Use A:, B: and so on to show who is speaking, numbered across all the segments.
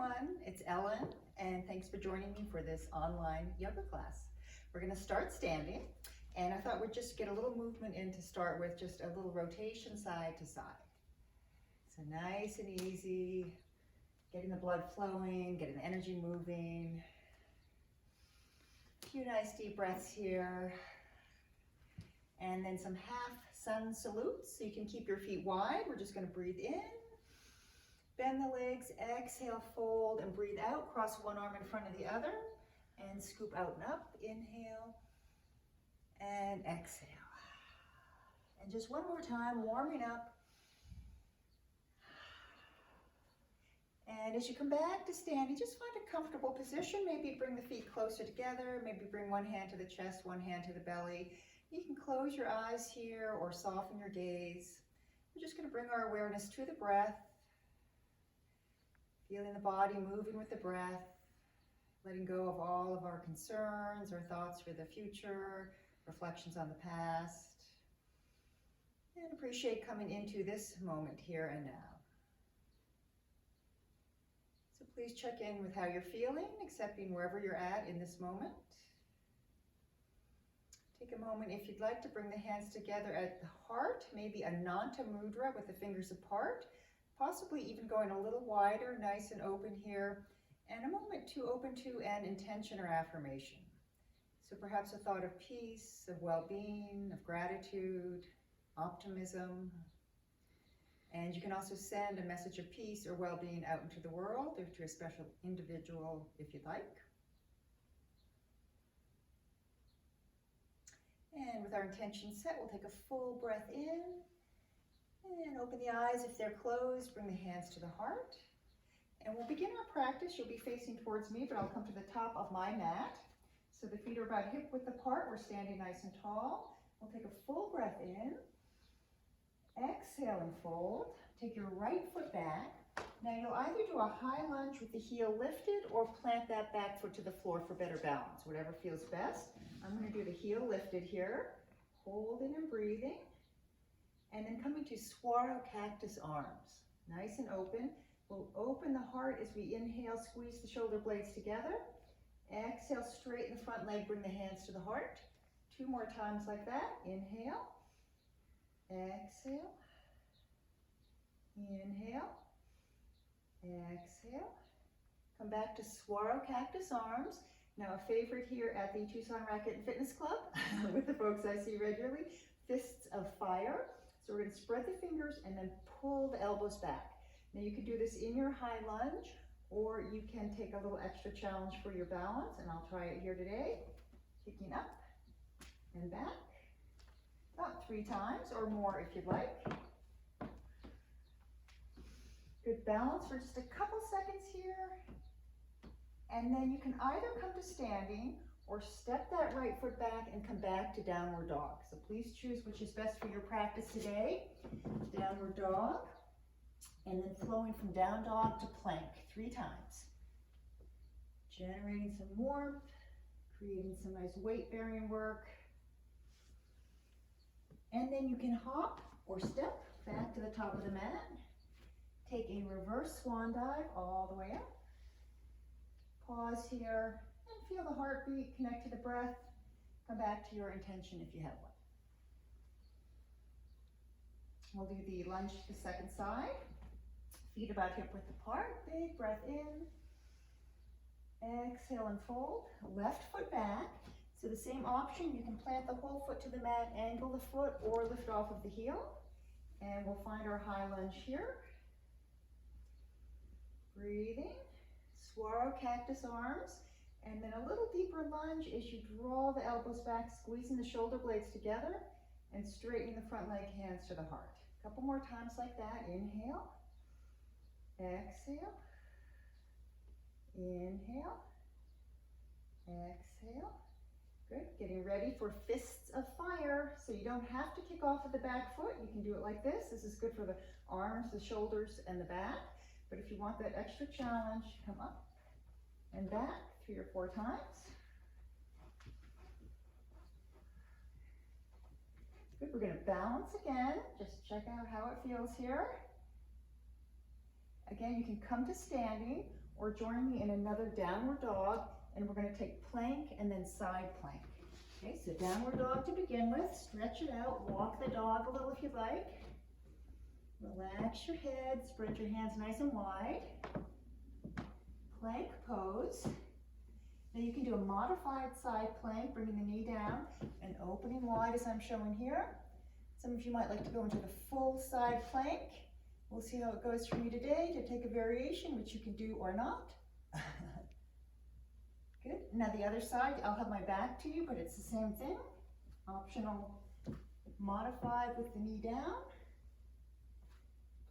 A: everyone, it's Ellen, and thanks for joining me for this online yoga class. We're going to start standing, and I thought we'd just get a little movement in to start with, just a little rotation side to side. So nice and easy, getting the blood flowing, getting the energy moving. A few nice deep breaths here, and then some half sun salutes, so you can keep your feet wide. We're just going to breathe in. Bend the legs, exhale, fold, and breathe out. Cross one arm in front of the other, and scoop out and up. Inhale, and exhale. And just one more time, warming up. And as you come back to standing, just find a comfortable position. Maybe bring the feet closer together. Maybe bring one hand to the chest, one hand to the belly. You can close your eyes here or soften your gaze. We're just going to bring our awareness to the breath. Feeling the body moving with the breath, letting go of all of our concerns or thoughts for the future, reflections on the past, and appreciate coming into this moment here and now. So please check in with how you're feeling, accepting wherever you're at in this moment. Take a moment, if you'd like, to bring the hands together at the heart, maybe a Mancilla Mudra with the fingers apart. Possibly even going a little wider, nice and open here, and a moment to open to an intention or affirmation. So perhaps a thought of peace, of well-being, of gratitude, optimism. And you can also send a message of peace or well-being out into the world or to a special individual if you'd like. And with our intention set, we'll take a full breath in. And open the eyes if they're closed, bring the hands to the heart. And we'll begin our practice. You'll be facing towards me, but I'll come to the top of my mat. So the feet are about hip width apart. We're standing nice and tall. We'll take a full breath in. Exhale and fold. Take your right foot back. Now you'll either do a high lunge with the heel lifted or plant that back foot to the floor for better balance, whatever feels best. I'm going to do the heel lifted here, holding and breathing. And then coming to Swallow Cactus Arms, nice and open. We'll open the heart as we inhale, squeeze the shoulder blades together. Exhale, straighten the front leg, bring the hands to the heart. 2 more times like that. Inhale, exhale, inhale, exhale. Come back to Swallow Cactus Arms. Now a favorite here at the Tucson Racquet and Fitness Club with the folks I see regularly, Fists of Fire. So we're going to spread the fingers and then pull the elbows back. Now you can do this in your high lunge, or you can take a little extra challenge for your balance, and I'll try it here today. Kicking up and back, about 3 times or more if you'd like. Good balance for just a couple seconds here. And then you can either come to standing or step that right foot back and come back to downward dog. So please choose which is best for your practice today. Downward dog, and then flowing from down dog to plank 3 times. Generating some warmth, creating some nice weight bearing work. And then you can hop or step back to the top of the mat. Take a reverse swan dive all the way up. Pause here. Feel the heartbeat, connect to the breath. Come back to your intention if you have one. We'll do the lunge to the second side. Feet about hip width apart. Big breath in. Exhale and fold. Left foot back. So the same option, you can plant the whole foot to the mat, angle the foot, or lift off of the heel. And we'll find our high lunge here. Breathing. Swallow Cactus Arms. And then a little deeper lunge as you draw the elbows back, squeezing the shoulder blades together and straightening the front leg, hands to the heart. A couple more times like that. Inhale, exhale, inhale, exhale. Good. Getting ready for Fists of Fire. So you don't have to kick off with the back foot. You can do it like this. This is good for the arms, the shoulders, and the back. But if you want that extra challenge, come up and back 3 or 4 times. Good, we're going to balance again. Just check out how it feels here. Again, you can come to standing, or join me in another downward dog, and we're going to take plank and then side plank. Okay, so downward dog to begin with. Stretch it out. Walk the dog a little if you like. Relax your head. Spread your hands nice and wide. Plank pose. Now you can do a modified side plank, bringing the knee down and opening wide as I'm showing here. Some of you might like to go into the full side plank. We'll see how it goes for you today to take a variation, which you can do or not. Good. Now the other side, I'll have my back to you, but it's the same thing. Optional modified with the knee down.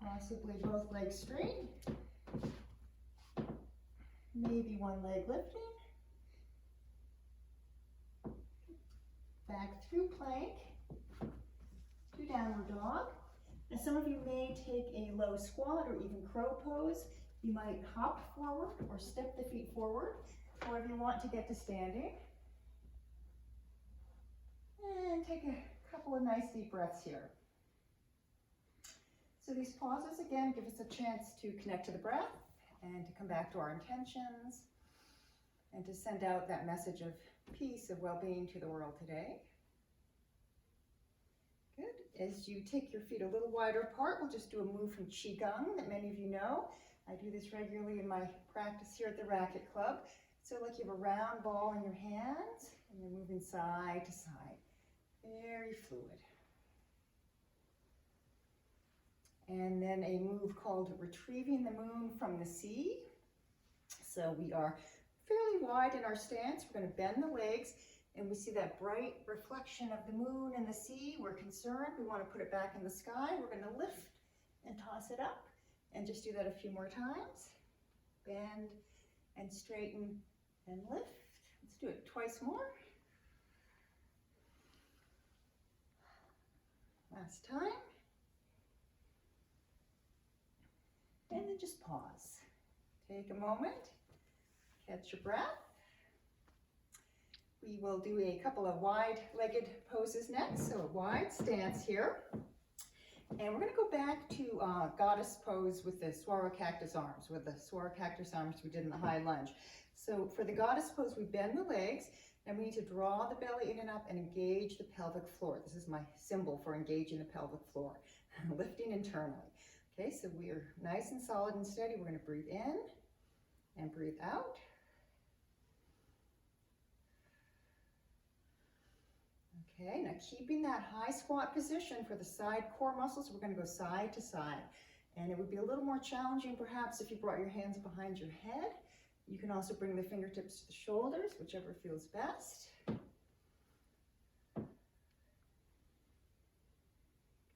A: Possibly both legs straight. Maybe one leg lifting. Back through plank to downward dog. Now some of you may take a low squat or even crow pose. You might hop forward or step the feet forward, however you want to get to standing. And take a couple of nice deep breaths here. So these pauses again give us a chance to connect to the breath and to come back to our intentions and to send out that message of peace, of well-being to the world today. Good. As you take your feet a little wider apart, we'll just do a move from Qigong that many of you know. I do this regularly in my practice here at the Racquet Club. So like you have a round ball in your hands and you're moving side to side. Very fluid. And then a move called Retrieving the Moon from the Sea. So we are fairly wide in our stance. We're going to bend the legs and we see that bright reflection of the moon in the sea. We're concerned. We want to put it back in the sky. We're going to lift and toss it up and just do that a few more times. Bend and straighten and lift. Let's do it twice more. Last time. And then just pause. Take a moment. Catch your breath. We will do a couple of wide-legged poses next, so a wide stance here. And we're going to go back to goddess pose with the saguaro cactus arms, with the saguaro cactus arms we did in the high lunge. So for the goddess pose, we bend the legs, and we need to draw the belly in and up and engage the pelvic floor. This is my symbol for engaging the pelvic floor, lifting internally. Okay, so we are nice and solid and steady. We're going to breathe in and breathe out. Okay, now keeping that high squat position for the side core muscles, we're going to go side to side. And it would be a little more challenging perhaps if you brought your hands behind your head. You can also bring the fingertips to the shoulders, whichever feels best.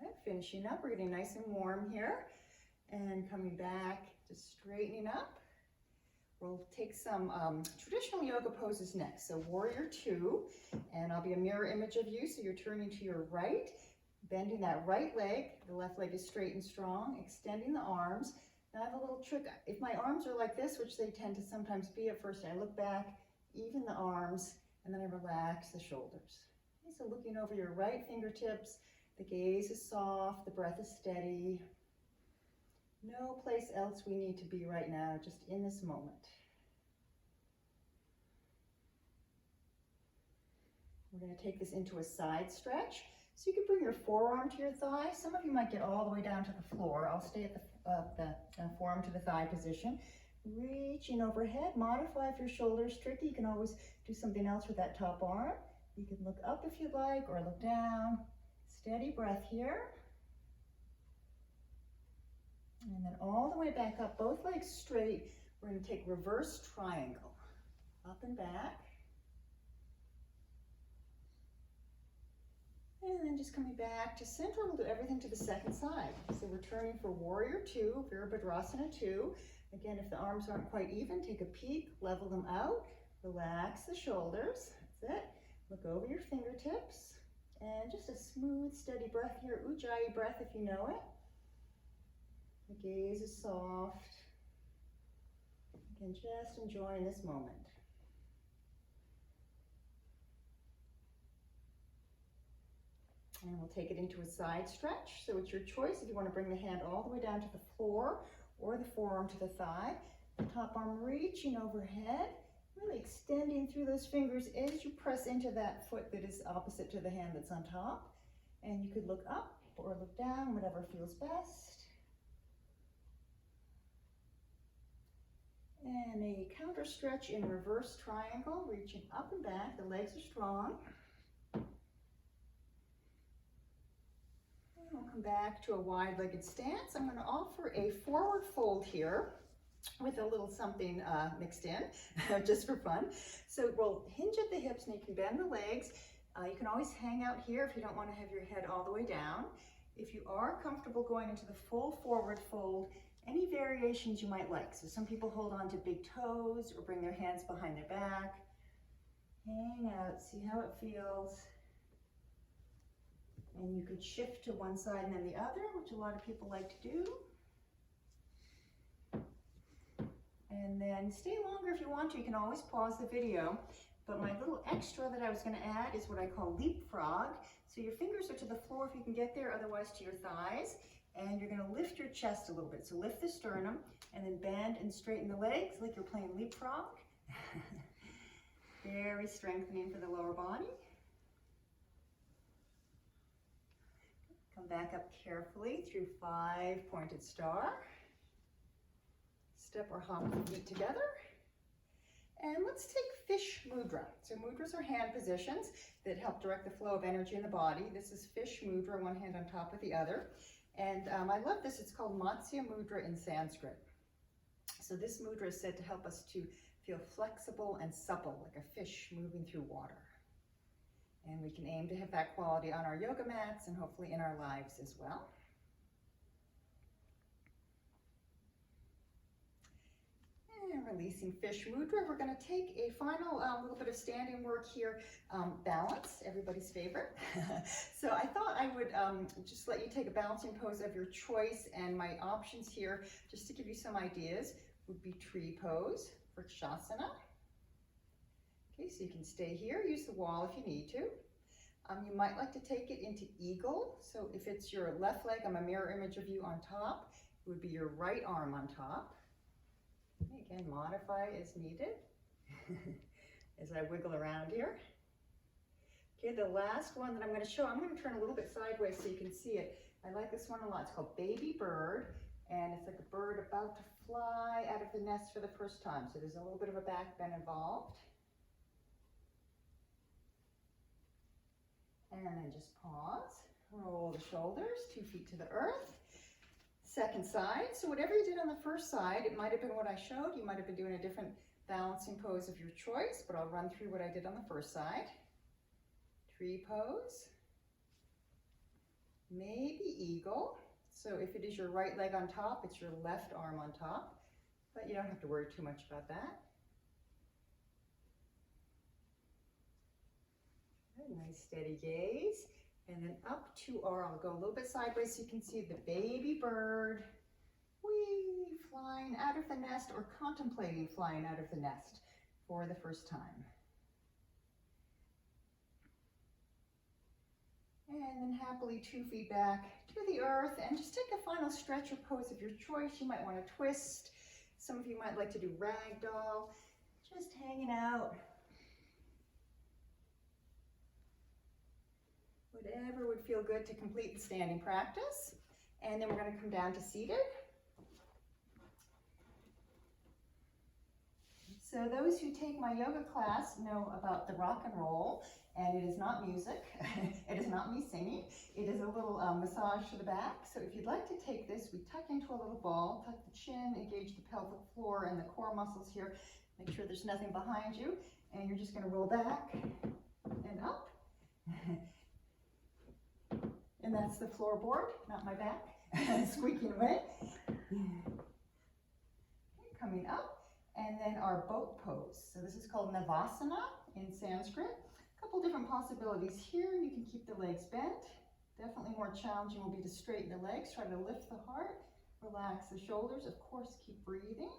A: Good, finishing up, we're getting nice and warm here. And coming back to straightening up. We'll take some traditional yoga poses next. So Warrior Two, and I'll be a mirror image of you, so you're turning to your right, bending that right leg, the left leg is straight and strong, extending the arms. Now I have a little trick. If my arms are like this, which they tend to sometimes be at first, I look back, even the arms, and then I relax the shoulders. Okay, so looking over your right fingertips, the gaze is soft, the breath is steady. No place else we need to be right now, just in this moment. We're going to take this into a side stretch. So you can bring your forearm to your thigh. Some of you might get all the way down to the floor. I'll stay at the forearm to the thigh position. Reaching overhead. Modify if your shoulder's tricky. You can always do something else with that top arm. You can look up if you like or look down. Steady breath here. And then all the way back up, both legs straight. We're going to take reverse triangle. Up and back. And then just coming back to center, we'll do everything to the second side. So we're turning for Warrior Two, Virabhadrasana 2. Again, if the arms aren't quite even, take a peek, level them out, relax the shoulders. That's it. Look over your fingertips. And just a smooth, steady breath here, Ujjayi breath if you know it. The gaze is soft. Again, just enjoying this moment. And we'll take it into a side stretch. So it's your choice if you want to bring the hand all the way down to the floor or the forearm to the thigh. Top arm reaching overhead, really extending through those fingers as you press into that foot that is opposite to the hand that's on top. And you could look up or look down, whatever feels best. And a counter stretch in reverse triangle, reaching up and back. The legs are strong. And we'll come back to a wide-legged stance. I'm going to offer a forward fold here with a little something mixed in, just for fun. So we'll hinge at the hips and you can bend the legs. You can always hang out here if you don't want to have your head all the way down. If you are comfortable going into the full forward fold, any variations you might like. So some people hold on to big toes or bring their hands behind their back. Hang out, see how it feels. And you could shift to one side and then the other, which a lot of people like to do. And then stay longer if you want to. You can always pause the video. But my little extra that I was going to add is what I call Leapfrog. So your fingers are to the floor if you can get there, otherwise to your thighs. And you're going to lift your chest a little bit. So lift the sternum and then bend and straighten the legs like you're playing Leapfrog. Very strengthening for the lower body. Come back up carefully through 5 pointed star. Step or hop the feet together. And let's take Fish Mudra. So mudras are hand positions that help direct the flow of energy in the body. This is Fish Mudra, one hand on top of the other. And I love this, it's called Mancilla Mudra in Sanskrit. So this mudra is said to help us to feel flexible and supple, like a fish moving through water. And we can aim to have that quality on our yoga mats and hopefully in our lives as well. And releasing Fish Mudra, we're going to take a final little bit of standing work here, balance, everybody's favorite. So I thought I would just let you take a balancing pose of your choice, and my options here, just to give you some ideas, would be tree pose, Vrikshasana. Okay, so you can stay here, use the wall if you need to. You might like to take it into eagle. So if it's your left leg, I'm a mirror image of you on top, it would be your right arm on top. Again, modify as needed as I wiggle around here. Okay, the last one that I'm going to show, I'm going to turn a little bit sideways so you can see it. I like this one a lot. It's called Baby Bird, and it's like a bird about to fly out of the nest for the first time. So there's a little bit of a back bend involved. And then just pause, roll the shoulders, 2 feet to the earth. Second side, so whatever you did on the first side, it might have been what I showed. You might have been doing a different balancing pose of your choice, but I'll run through what I did on the first side. Tree pose, maybe eagle. So if it is your right leg on top, it's your left arm on top, but you don't have to worry too much about that. Good, nice steady gaze. And then up to our, I'll go a little bit sideways so you can see the baby bird, whee, flying out of the nest or contemplating flying out of the nest for the first time. And then happily 2 feet back to the earth, and just take a final stretch or pose of your choice. You might want to twist. Some of you might like to do ragdoll, just hanging out. Whatever would feel good to complete the standing practice. And then we're going to come down to seated. So those who take my yoga class know about the rock and roll, and it is not music. It is not me singing. It is a little massage to the back. So if you'd like to take this, we tuck into a little ball, tuck the chin, engage the pelvic floor and the core muscles here. Make sure there's nothing behind you. And you're just going to roll back and up. And that's the floorboard, not my back, squeaking away. Okay, coming up, and then our boat pose. So this is called Navasana in Sanskrit. A couple different possibilities here. You can keep the legs bent. Definitely more challenging will be to straighten the legs. Try to lift the heart, relax the shoulders. Of course, keep breathing.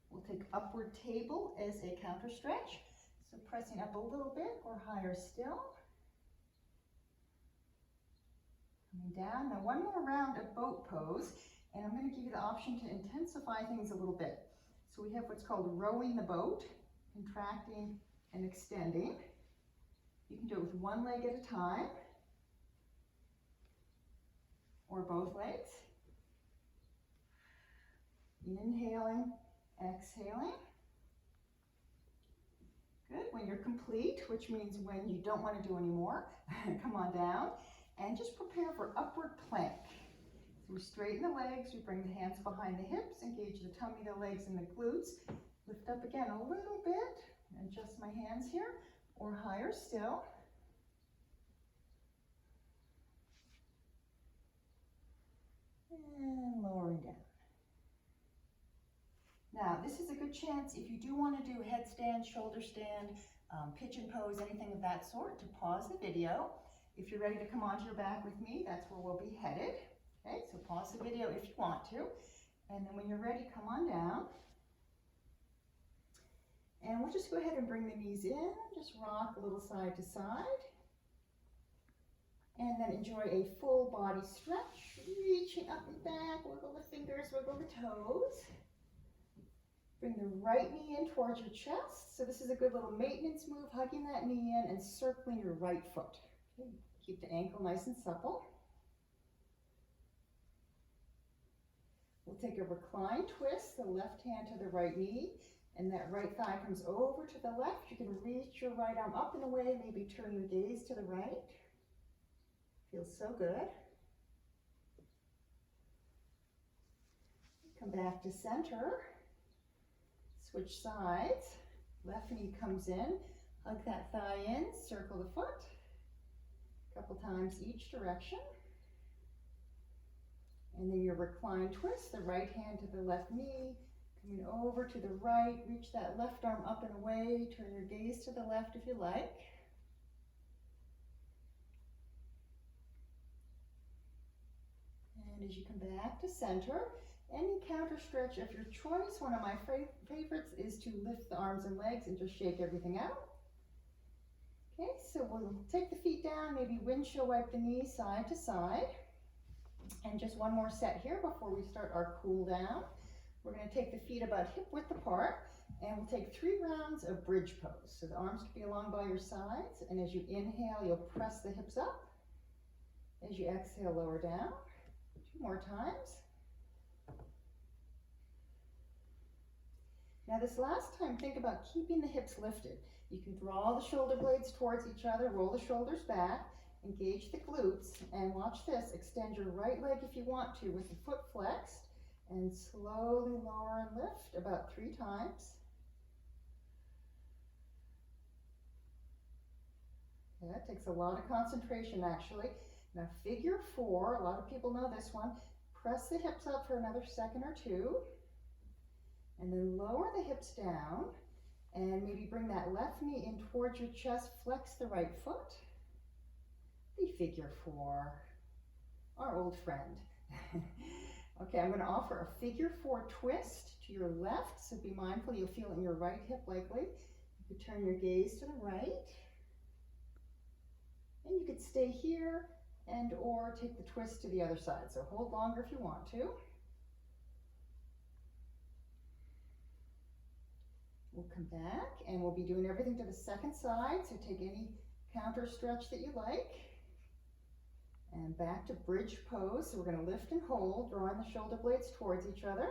A: We'll take upward table as a counter stretch. So pressing up a little bit or higher still. Coming down. Now one more round of boat pose. And I'm going to give you the option to intensify things a little bit. So we have what's called rowing the boat, contracting and extending. You can do it with one leg at a time, or both legs. Inhaling, exhaling. Good. When you're complete, which means when you don't want to do any more, come on down and just prepare for upward plank. So we straighten the legs, we bring the hands behind the hips, engage the tummy, the legs, and the glutes. Lift up again a little bit, adjust my hands here, or higher still. And lowering down. Now, this is a good chance if you do want to do headstand, shoulder stand, pigeon pose, anything of that sort, to pause the video. If you're ready to come onto your back with me, that's where we'll be headed. Okay, so pause the video if you want to. And then when you're ready, come on down. And we'll just go ahead and bring the knees in, just rock a little side to side. And then enjoy a full body stretch, reaching up and back, wiggle the fingers, wiggle the toes. Bring the right knee in towards your chest. So this is a good little maintenance move, hugging that knee in and circling your right foot. Okay. Keep the ankle nice and supple. We'll take a reclined twist, the left hand to the right knee, and that right thigh comes over to the left. You can reach your right arm up and away, maybe turn your gaze to the right. Feels so good. Come back to center. Switch sides. Left knee comes in. Hug that thigh in. Circle the foot. A couple times each direction. And then your reclined twist. The right hand to the left knee. Coming over to the right. Reach that left arm up and away. Turn your gaze to the left if you like. And as you come back to center, any counter stretch of your choice. One of my favorites is to lift the arms and legs and just shake everything out. Okay, so we'll take the feet down, maybe windshield wipe the knees side to side. And just one more set here before we start our cool down. We're going to take the feet about hip width apart, and we'll take 3 rounds of bridge pose. So the arms can be along by your sides, and as you inhale, you'll press the hips up. As you exhale, lower down. 2 more times. Now this last time, think about keeping the hips lifted. You can draw the shoulder blades towards each other, roll the shoulders back, engage the glutes, and watch this. Extend your right leg if you want to with the foot flexed, and slowly lower and lift about 3 times. Yeah, that takes a lot of concentration actually. Now figure 4, a lot of people know this one. Press the hips up for another second or 2. And then lower the hips down and maybe bring that left knee in towards your chest, flex the right foot. The figure 4, our old friend. Okay, I'm going to offer a figure 4 twist to your left, so be mindful you'll feel it in your right hip likely. You could turn your gaze to the right. And you could stay here and or take the twist to the other side. So hold longer if you want to. We'll come back and we'll be doing everything to the second side, so take any counter stretch that you like. And back to bridge pose. So we're going to lift and hold, drawing the shoulder blades towards each other.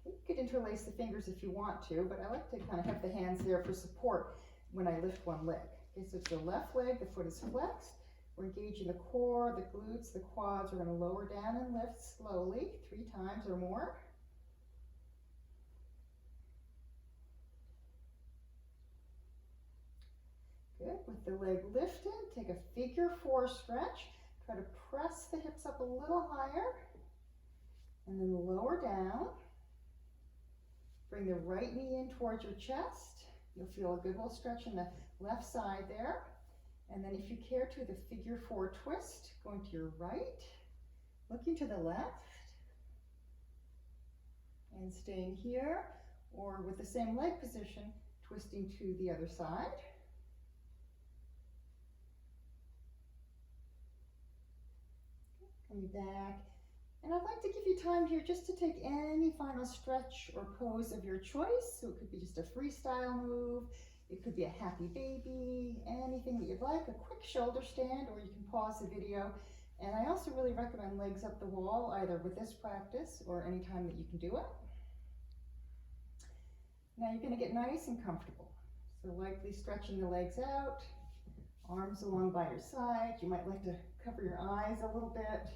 A: Okay, you could interlace the fingers if you want to, but I like to kind of have the hands there for support when I lift one leg. Okay, so it's the left leg, the foot is flexed. We're engaging the core, the glutes, the quads. We're going to lower down and lift slowly, 3 times or more. Good. With the leg lifted, take a figure 4 stretch. Try to press the hips up a little higher and then lower down. Bring the right knee in towards your chest. You'll feel a good little stretch in the left side there. And then if you care to, the figure 4 twist, going to your right, looking to the left, and staying here, or with the same leg position, twisting to the other side. Coming back And I'd like to give you time here just to take any final stretch or pose of your choice. So it could be just a freestyle move, it could be a happy baby, anything that you'd like, a quick shoulder stand, or you can pause the video. And I also really recommend legs up the wall, either with this practice or any time that you can do it. Now you're going to get nice and comfortable. So likely stretching the legs out, arms along by your side. You might like to cover your eyes a little bit.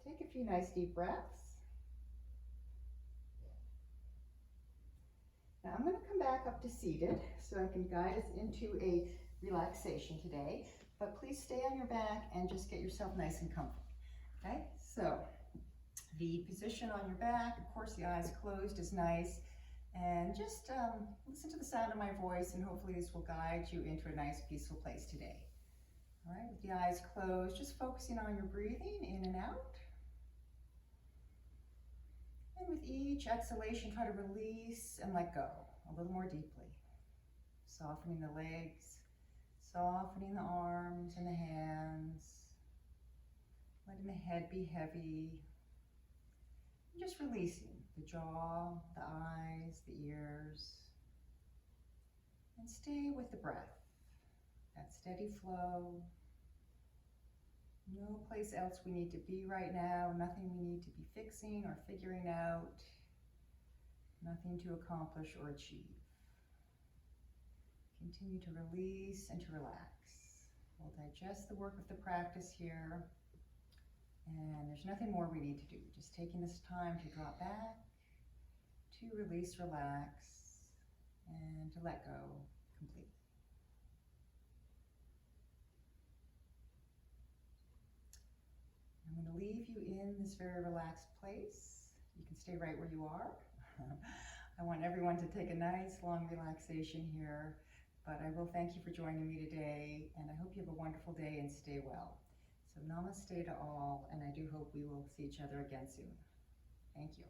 A: Take a few nice deep breaths. Now I'm going to come back up to seated so I can guide us into a relaxation today. But please stay on your back and just get yourself nice and comfortable. Okay, so the position on your back, of course the eyes closed is nice. And just listen to the sound of my voice, and hopefully this will guide you into a nice peaceful place today. All right, with the eyes closed, just focusing on your breathing in and out. And with each exhalation, try to release and let go a little more deeply. Softening the legs, softening the arms and the hands, letting the head be heavy, and just releasing the jaw, the eyes, the ears, and stay with the breath, that steady flow. No place else we need to be right now, nothing we need to be fixing or figuring out, nothing to accomplish or achieve. Continue to release and to relax. We'll digest the work of the practice here, and there's nothing more we need to do. Just taking this time to drop back, to release, relax, and to let go completely. I'm going to leave you in this very relaxed place. You can stay right where you are. I want everyone to take a nice long relaxation here, but I will thank you for joining me today, and I hope you have a wonderful day and stay well. So namaste to all, and I do hope we will see each other again soon. Thank you.